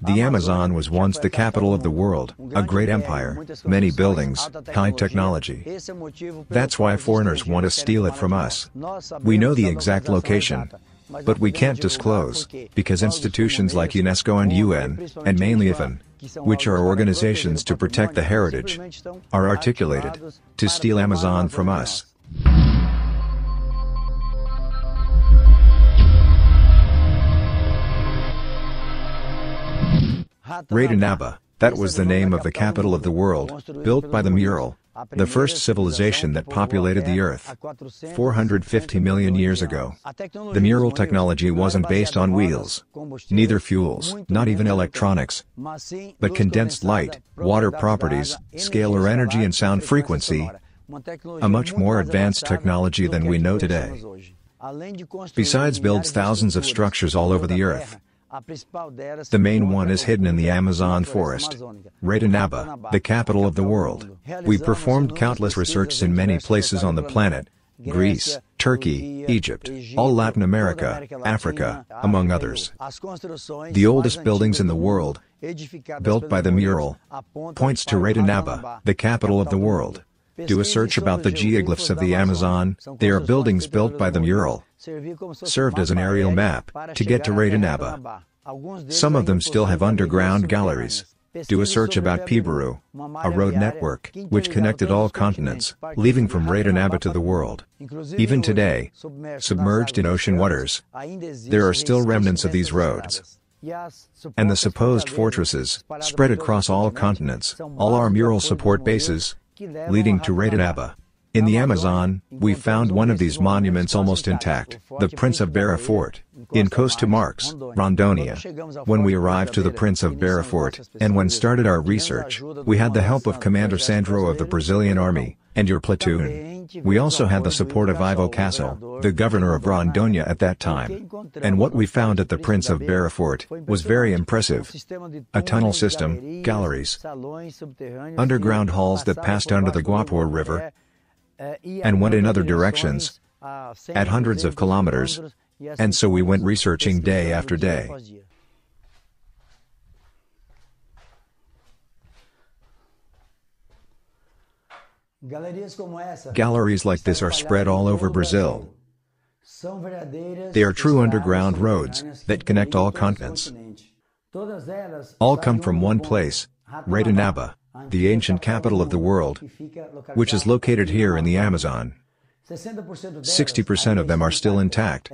The Amazon was once the capital of the world, a great empire, many buildings, high technology. That's why foreigners want to steal it from us. We know the exact location, but we can't disclose, because institutions like UNESCO and UN, and mainly IFAN, which are organizations to protect the heritage, are articulated to steal Amazon from us. Ratanaba, that was the name of the capital of the world, built by the mural, the first civilization that populated the earth 450 million years ago. The mural technology wasn't based on wheels, neither fuels, not even electronics, but condensed light, water properties, scalar energy and sound frequency, a much more advanced technology than we know today. Besides builds thousands of structures all over the earth. The main one is hidden in the Amazon forest. Ratanaba, the capital of the world. We performed countless researches in many places on the planet: Greece, Turkey, Egypt, all Latin America, Africa, among others. The oldest buildings in the world, built by the mural, points to Ratanaba, the capital of the world. Do a search about the geoglyphs of the Amazon. They are buildings built by the mural, served as an aerial map to get to Ratanaba. Some of them still have underground galleries. Do a search about Pibaru, a road network which connected all continents, leaving from Ratanaba to the world. Even today, submerged in ocean waters, there are still remnants of these roads. And the supposed fortresses, spread across all continents, all our mural support bases, leading to Ratanaba. In the Amazon, we found one of these monuments almost intact, the Prince of Beira Fort, in Costa Marques, Rondônia. When we arrived to the Prince of Beira Fort, and when started our research, we had the help of Commander Sandro of the Brazilian Army, and your platoon. We also had the support of Ivo Castle, the governor of Rondônia at that time. And what we found at the Prince of Beira Fort was very impressive. A tunnel system, galleries, underground halls that passed under the Guapor River, and went in other directions, at hundreds of kilometers, and so we went researching day after day. Galleries like this are spread all over Brazil. They are true underground roads that connect all continents. All come from one place, Ratanaba, the ancient capital of the world, which is located here in the Amazon. 60% of them are still intact.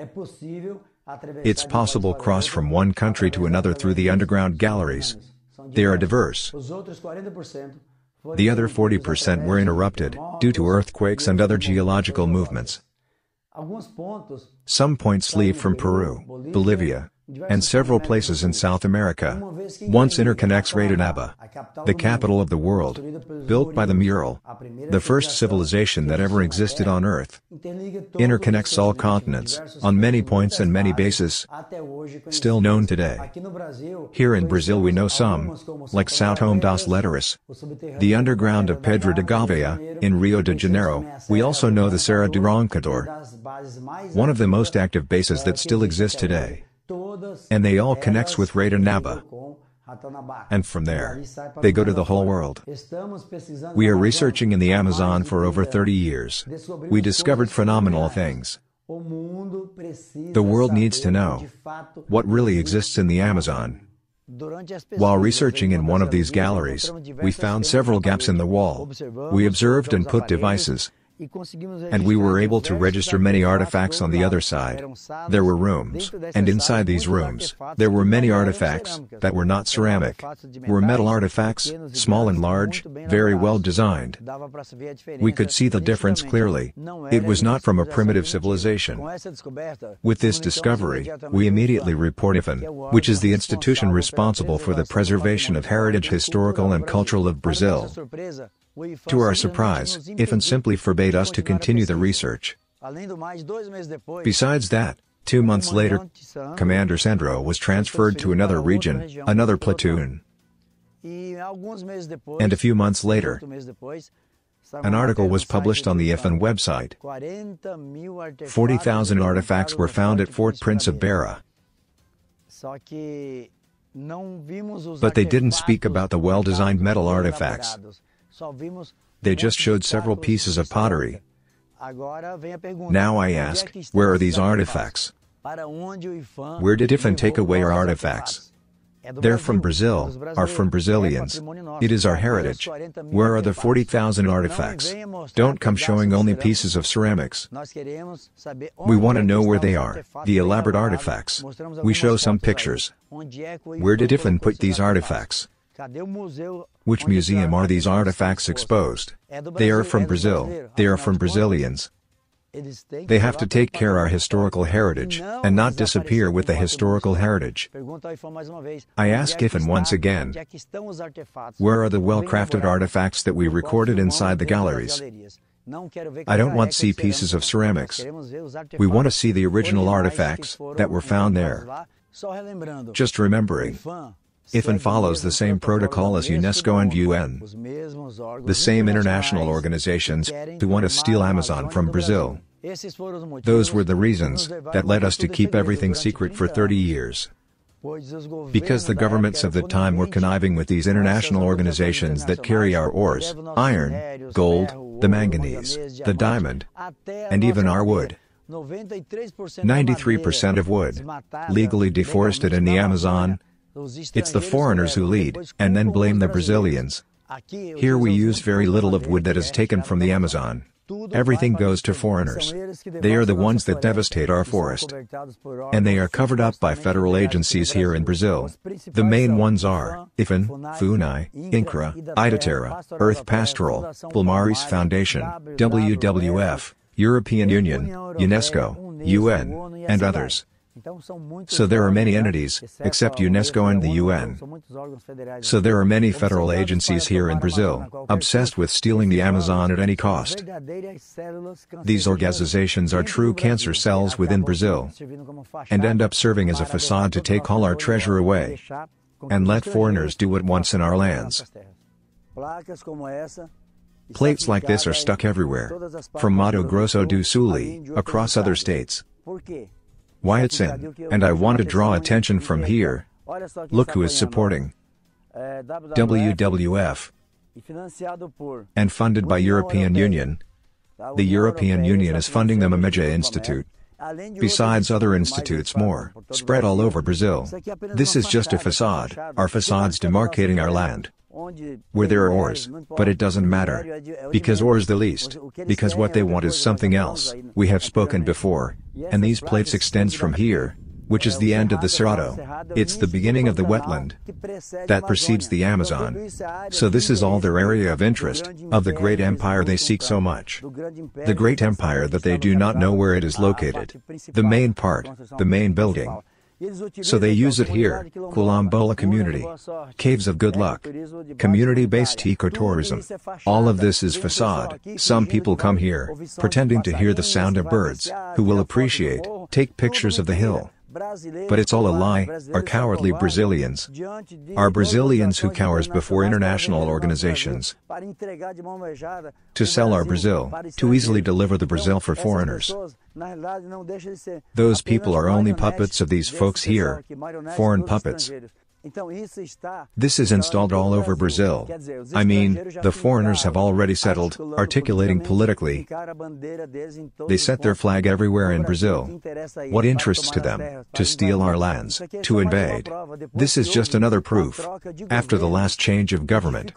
It's possible to cross from one country to another through the underground galleries. They are diverse. The other 40% were interrupted due to earthquakes and other geological movements. Some points lead from Peru, Bolivia, and several places in South America. Once interconnects Ratanaba, the capital of the world, built by the mural, the first civilization that ever existed on Earth, interconnects all continents, on many points and many bases, still known today. Here in Brazil we know some, like São Tomé das Letras, the underground of Pedro de Gávea, in Rio de Janeiro. We also know the Serra do Roncador, one of the most active bases that still exist today. And they all connects with Ratanaba. And from there, they go to the whole world. We are researching in the Amazon for over 30 years. We discovered phenomenal things. The world needs to know what really exists in the Amazon. While researching in one of these galleries, we found several gaps in the wall. We observed and put devices, and we were able to register many artifacts on the other side. There were rooms, and inside these rooms, there were many artifacts that were not ceramic, were metal artifacts, small and large, very well designed. We could see the difference clearly. It was not from a primitive civilization. With this discovery, we immediately report IFAN, which is the institution responsible for the preservation of heritage historical and cultural of Brazil. To our surprise, IFAN simply forbade us to continue the research. Besides that, 2 months later, Commander Sandro was transferred to another region, another platoon. And a few months later, an article was published on the IFAN website. 40,000 artifacts were found at Fort Prince of Beira. But they didn't speak about the well-designed metal artifacts. They just showed several pieces of pottery. Now I ask, where are these artifacts? Where did IFAN take away our artifacts? They're from Brazil, are from Brazilians. It is our heritage. Where are the 40,000 artifacts? Don't come showing only pieces of ceramics. We want to know where they are, the elaborate artifacts. We show some pictures. Where did IFAN put these artifacts? Which museum are these artifacts exposed? They are from Brazil, they are from Brazilians. They have to take care of our historical heritage, and not disappear with the historical heritage. I ask IFAN once again, where are the well-crafted artifacts that we recorded inside the galleries? I don't want to see pieces of ceramics. We want to see the original artifacts that were found there. Just remembering, IFAN follows the same protocol as UNESCO and UN. The same international organizations who want to steal Amazon from Brazil. Those were the reasons that led us to keep everything secret for 30 years. Because the governments of the time were conniving with these international organizations that carry our ores, iron, gold, the manganese, the diamond, and even our wood. 93% of wood, legally deforested in the Amazon. It's the foreigners who lead, and then blame the Brazilians. Here we use very little of wood that is taken from the Amazon. Everything goes to foreigners. They are the ones that devastate our forest. And they are covered up by federal agencies here in Brazil. The main ones are IFAN, FUNAI, INCRA, IDATERRA, Earth Pastoral, Palmares Foundation, WWF, European Union, UNESCO, UN, and others. So there are many entities, except UNESCO and the UN. So there are many federal agencies here in Brazil, obsessed with stealing the Amazon at any cost. These organizations are true cancer cells within Brazil, and end up serving as a facade to take all our treasure away, and let foreigners do what wants in our lands. Plates like this are stuck everywhere, from Mato Grosso do Sul, across other states. Why it's in, and I want to draw attention from here. Look who is supporting. WWF. And funded by European Union. The European Union is funding the Mameja Institute. Besides other institutes more, spread all over Brazil. This is just a facade, our facades demarcating our land. Where there are ores, but it doesn't matter. Because ore is the least. Because what they want is something else, we have spoken before. And these plates extends from here, which is the end of the Cerrado. It's the beginning of the wetland that precedes the Amazon. So this is all their area of interest, of the great empire they seek so much. The great empire that they do not know where it is located. The main part, the main building. So they use it here, Quilombola community. Caves of good luck. Community-based ecotourism. All of this is facade. Some people come here, pretending to hear the sound of birds, who will appreciate, take pictures of the hill. But it's all a lie, are cowardly Brazilians. Are Brazilians who cowers before international organizations. To sell our Brazil, to easily deliver the Brazil for foreigners. Those people are only puppets of these folks here, foreign puppets. This is installed all over Brazil. I mean, the foreigners have already settled, articulating politically. They set their flag everywhere in Brazil. What interests to them? To steal our lands, to invade. This is just another proof, after the last change of government,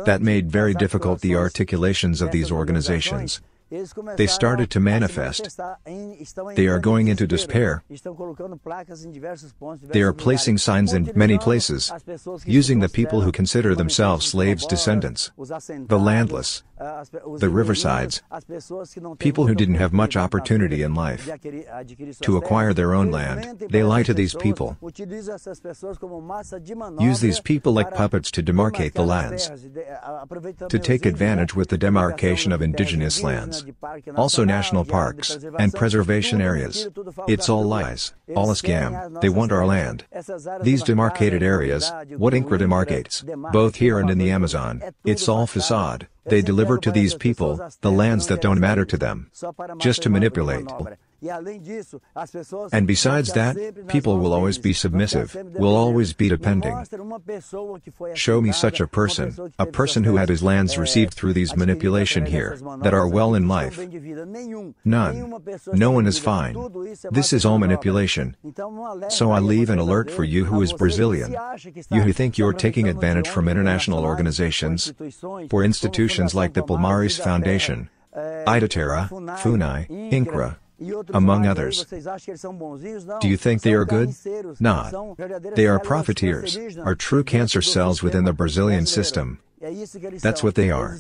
that made very difficult the articulations of these organizations. They started to manifest. They are going into despair. They are placing signs in many places, using the people who consider themselves slaves' descendants, the landless, the riversides, people who didn't have much opportunity in life to acquire their own land. They lie to these people. Use these people like puppets to demarcate the lands, to take advantage with the demarcation of indigenous lands, also national parks, and preservation areas. It's all lies, all a scam. They want our land. These demarcated areas, what INCRA demarcates, both here and in the Amazon, it's all facade. They deliver to these people the lands that don't matter to them, just to manipulate. And besides that, people will always be submissive, will always be depending. Show me such a person who had his lands received through these manipulation here, that are well in life. None. No one is fine. This is all manipulation. So I leave an alert for you who is Brazilian. You who think you're taking advantage from international organizations, for institutions like the Palmares Foundation, Idaterra, FUNAI, INCRA, among others. Do you think they are good? Not. They are profiteers, are true cancer cells within the Brazilian system. That's what they are.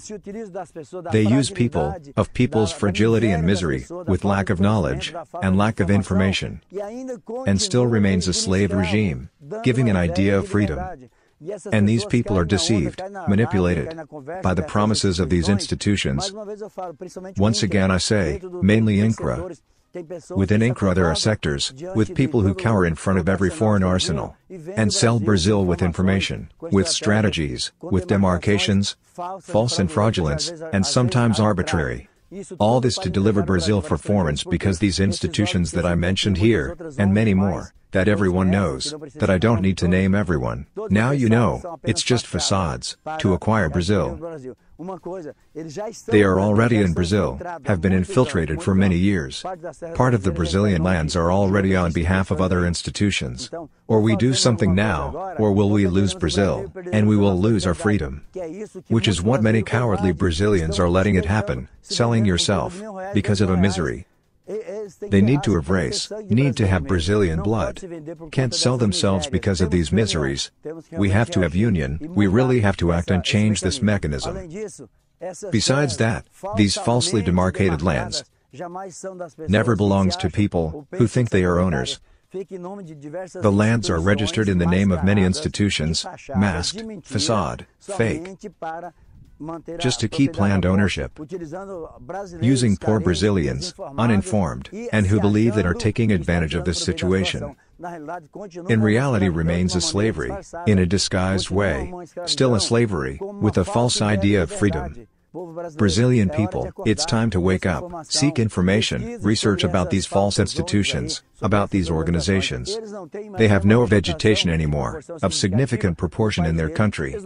They use people, of people's fragility and misery, with lack of knowledge, and lack of information. And still remains a slave regime, giving an idea of freedom. And these people are deceived, manipulated, by the promises of these institutions. Once again I say, mainly INCRA. Within INCRA there are sectors, with people who cower in front of every foreign arsenal, and sell Brazil with information, with strategies, with demarcations, false and fraudulence, and sometimes arbitrary. All this to deliver Brazil for foreigners, because these institutions that I mentioned here, and many more, that everyone knows, that I don't need to name everyone. Now you know, it's just facades, to acquire Brazil. They are already in Brazil, have been infiltrated for many years. Part of the Brazilian lands are already on behalf of other institutions. Or we do something now, or will we lose Brazil, and we will lose our freedom. Which is what many cowardly Brazilians are letting it happen, selling yourself, because of a misery. They need to embrace, need to have Brazilian blood. Can't sell themselves because of these miseries. We have to have union, we really have to act and change this mechanism. Besides that, these falsely demarcated lands never belongs to people who think they are owners. The lands are registered in the name of many institutions, masked, facade, fake, just to keep land ownership, using poor Brazilians, uninformed, and who believe that are taking advantage of this situation. In reality remains a slavery, in a disguised way, still a slavery, with a false idea of freedom. Brazilian people, it's time to wake up, seek information, research about these false institutions, about these organizations. They have no vegetation anymore, of significant proportion in their country.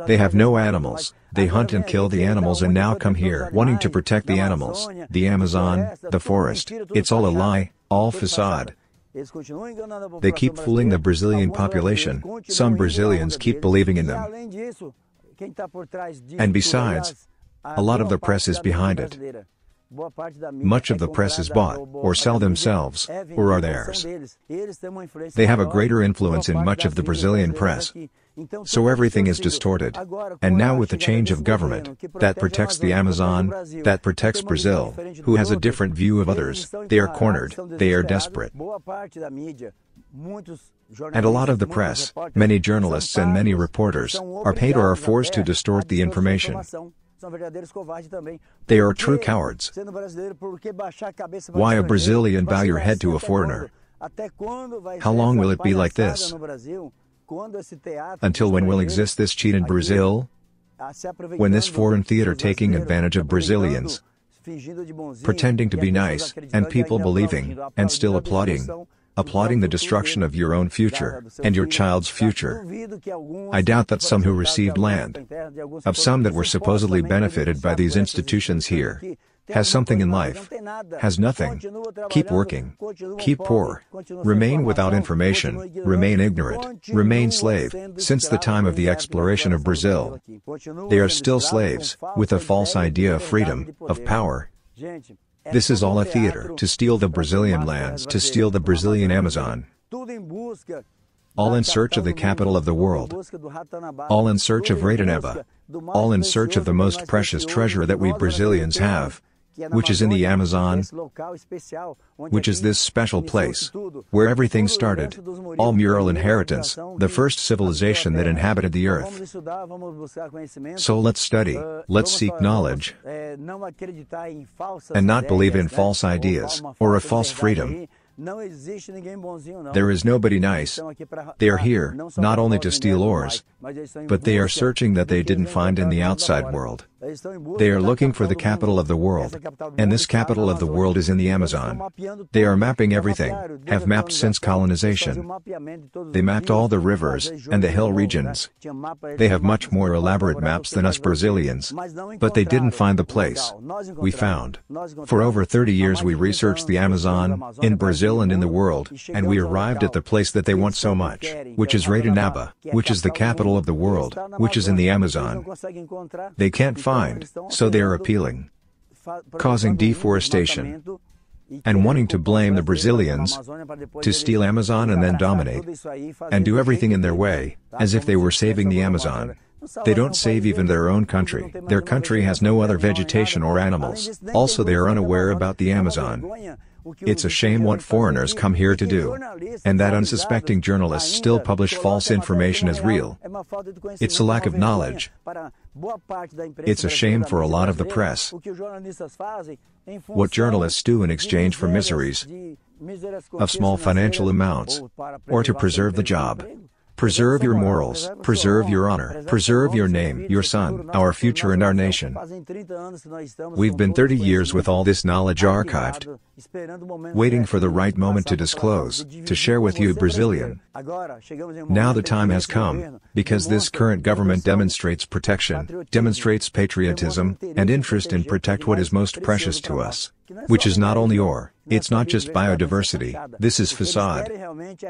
They have no animals, they hunt and kill the animals and now come here wanting to protect the animals, the Amazon, the forest. It's all a lie, all facade. They keep fooling the Brazilian population, some Brazilians keep believing in them. And besides, a lot of the press is behind it. Much of the press is bought, or sell themselves, or are theirs. They have a greater influence in much of the Brazilian press. So everything is distorted. And now with the change of government, that protects the Amazon, that protects Brazil, who has a different view of others, they are cornered, they are desperate. And a lot of the press, many journalists and many reporters, are paid or are forced to distort the information. They are true cowards. Why a Brazilian bow your head to a foreigner? How long will it be like this? Until when will exist this cheat in Brazil? When this foreign theater taking advantage of Brazilians, pretending to be nice, and people believing, and still applauding the destruction of your own future, and your child's future. I doubt that some who received land, of some that were supposedly benefited by these institutions here, has something in life, has nothing. Keep working, keep poor, remain without information, remain ignorant, remain slave. Since the time of the exploration of Brazil, they are still slaves, with a false idea of freedom, of power. This is all a theater to steal the Brazilian lands, to steal the Brazilian Amazon. All in search of the capital of the world. All in search of Ratanaba. All in search of the most precious treasure that we Brazilians have, which is in the Amazon, which is this special place, where everything started, all mural inheritance, the first civilization that inhabited the earth. So let's study, let's seek knowledge, and not believe in false ideas, or a false freedom. There is nobody nice. They are here, not only to steal ores, but they are searching that they didn't find in the outside world. They are looking for the capital of the world. And this capital of the world is in the Amazon. They are mapping everything, have mapped since colonization. They mapped all the rivers, and the hill regions. They have much more elaborate maps than us Brazilians. But they didn't find the place. We found. For over 30 years we researched the Amazon, in Brazil and in the world, and we arrived at the place that they want so much, which is Ratanaba, which is the capital of the world, which is in the Amazon. They can't find, so they are appealing, causing deforestation, and wanting to blame the Brazilians, to steal Amazon and then dominate, and do everything in their way, as if they were saving the Amazon. They don't save even their own country. Their country has no other vegetation or animals. Also they are unaware about the Amazon. It's a shame what foreigners come here to do. And that unsuspecting journalists still publish false information as real. It's a lack of knowledge. It's a shame for a lot of the press. What journalists do in exchange for miseries of small financial amounts, or to preserve the job. Preserve your morals, preserve your honor, preserve your name, your son, our future and our nation. We've been 30 years with all this knowledge archived, waiting for the right moment to disclose, to share with you Brazilian. Now the time has come, because this current government demonstrates protection, demonstrates patriotism, and interest in protect what is most precious to us. Which is not only ore, it's not just biodiversity, this is facade.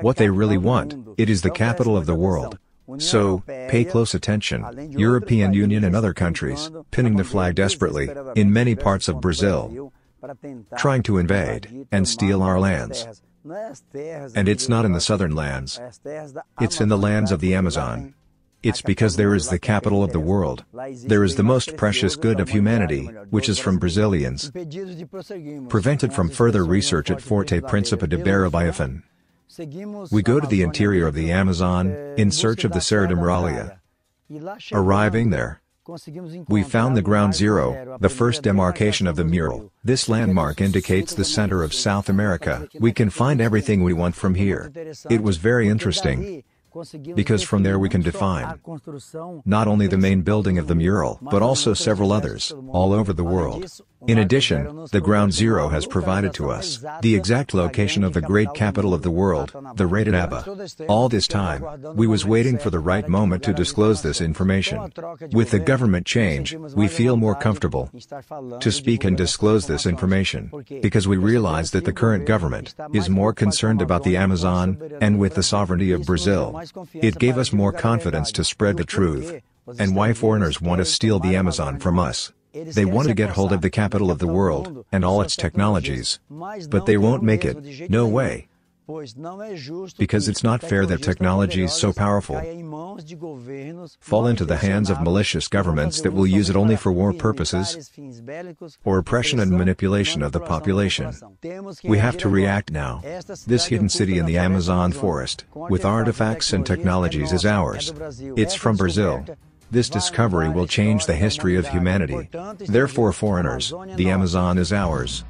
What they really want, it is the capital of the world. So, pay close attention, European Union and other countries, pinning the flag desperately, in many parts of Brazil, trying to invade, and steal our lands. And it's not in the southern lands. It's in the lands of the Amazon. It's because there is the capital of the world. There is the most precious good of humanity, which is from Brazilians. Prevented from further research at Forte Principe de Barabaiafan. We go to the interior of the Amazon, in search of the Serra da Muralha. Arriving there, we found the ground zero, the first demarcation of the mural. This landmark indicates the center of South America. We can find everything we want from here. It was very interesting, because from there we can define not only the main building of the mural, but also several others, all over the world. In addition, the ground zero has provided to us the exact location of the great capital of the world, the Ratanaba. All this time, we was waiting for the right moment to disclose this information. With the government change, we feel more comfortable to speak and disclose this information, because we realize that the current government is more concerned about the Amazon, and with the sovereignty of Brazil. It gave us more confidence to spread the truth. And why foreigners want to steal the Amazon from us. They want to get hold of the capital of the world, and all its technologies. But they won't make it, no way. Because it's not fair that technologies so powerful fall into the hands of malicious governments that will use it only for war purposes, or oppression and manipulation of the population. We have to react now. This hidden city in the Amazon forest, with artifacts and technologies is ours. It's from Brazil. This discovery will change the history of humanity. Therefore foreigners, the Amazon is ours.